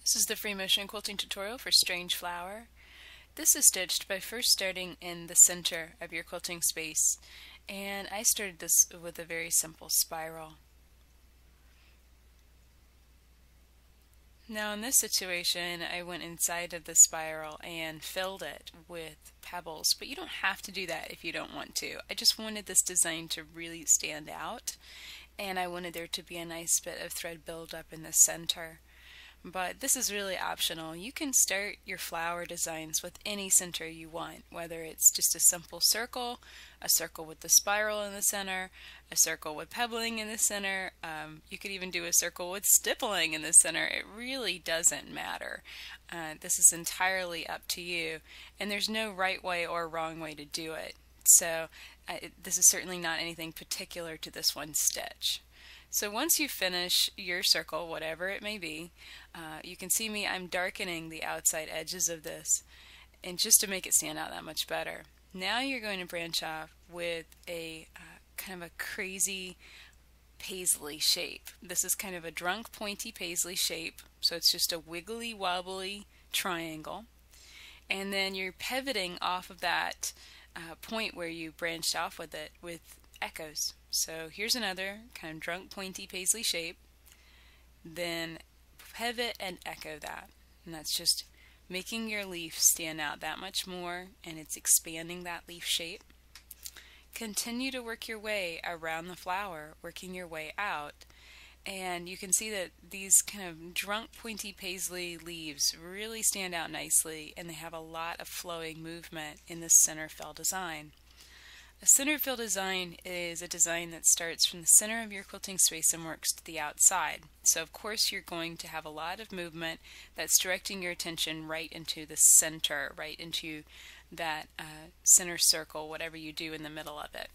This is the free motion quilting tutorial for Strange Flower. This is stitched by first starting in the center of your quilting space, and I started this with a very simple spiral. Now in this situation I went inside of the spiral and filled it with pebbles, but you don't have to do that if you don't want to. I just wanted this design to really stand out, and I wanted there to be a nice bit of thread buildup in the center. But this is really optional. You can start your flower designs with any center you want, whether it's just a simple circle, a circle with the spiral in the center, a circle with pebbling in the center. You could even do a circle with stippling in the center. It really doesn't matter. This is entirely up to you, and there's no right way or wrong way to do it. So this is certainly not anything particular to this one stitch. So once you finish your circle, whatever it may be, you can see I'm darkening the outside edges of this, and just to make it stand out that much better. Now you're going to branch off with a kind of a crazy paisley shape. This is kind of a drunk pointy paisley shape, so it's just a wiggly wobbly triangle, and then you're pivoting off of that point where you branched off with it with echoes. So here's another kind of drunk pointy paisley shape, then pivot and echo that, and that's just making your leaf stand out that much more, and it's expanding that leaf shape. Continue to work your way around the flower, working your way out, and you can see that these kind of drunk pointy paisley leaves really stand out nicely, and they have a lot of flowing movement in this center fill design. A center fill design is a design that starts from the center of your quilting space and works to the outside. So of course you're going to have a lot of movement that's directing your attention right into the center, right into that center circle, whatever you do in the middle of it.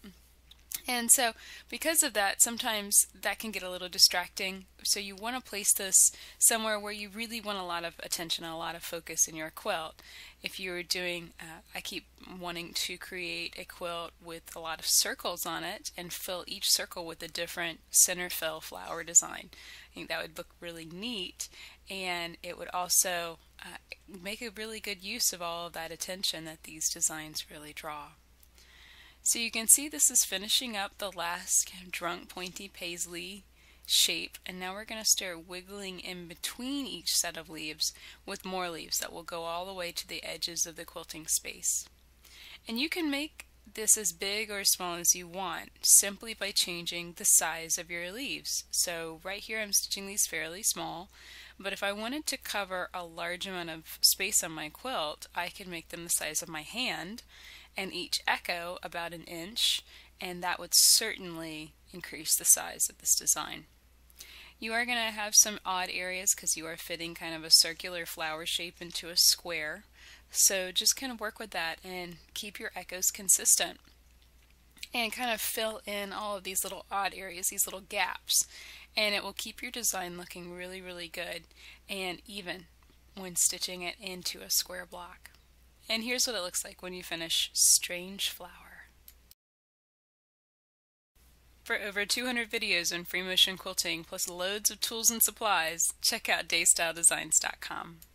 And so because of that, sometimes that can get a little distracting, so you want to place this somewhere where you really want a lot of attention, a lot of focus in your quilt. If you were doing, I keep wanting to create a quilt with a lot of circles on it and fill each circle with a different center fill flower design. I think that would look really neat, and it would also make a really good use of all of that attention that these designs really draw. So you can see this is finishing up the last kind of drunk pointy paisley shape, and now we're going to start wiggling in between each set of leaves with more leaves that will go all the way to the edges of the quilting space. And you can make this as big or as small as you want simply by changing the size of your leaves. So right here I'm stitching these fairly small, but if I wanted to cover a large amount of space on my quilt, I could make them the size of my hand, and each echo about 1 inch, and that would certainly increase the size of this design. You are going to have some odd areas because you are fitting kind of a circular flower shape into a square, so just kind of work with that and keep your echoes consistent and kind of fill in all of these little odd areas, these little gaps, and it will keep your design looking really, really good and even when stitching it into a square block. And here's what it looks like when you finish Strange Flower. For over 200 videos on free motion quilting plus loads of tools and supplies, check out daystyledesigns.com.